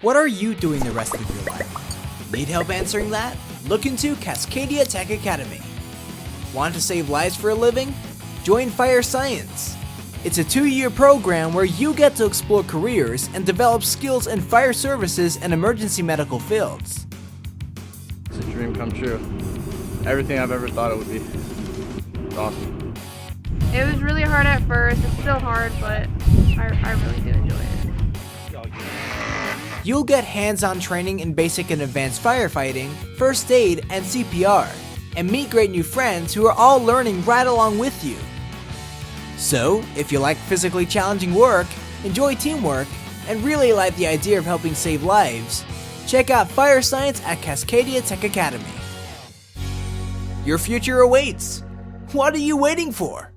What are you doing the rest of your life? Need help answering that? Look into Cascadia Tech Academy. Want to save lives for a living? Join Fire Science. It's a 2-year program where you get to explore careers and develop skills in fire services and emergency medical fields. It's a dream come true. Everything I've ever thought it would be. It's awesome. It was really hard at first. It's still hard, but I really do enjoy it. You'll get hands-on training in basic and advanced firefighting, first aid, and CPR, and meet great new friends who are all learning right along with you. So, if you like physically challenging work, enjoy teamwork, and really like the idea of helping save lives, check out Fire Science at Cascadia Tech Academy. Your future awaits. What are you waiting for?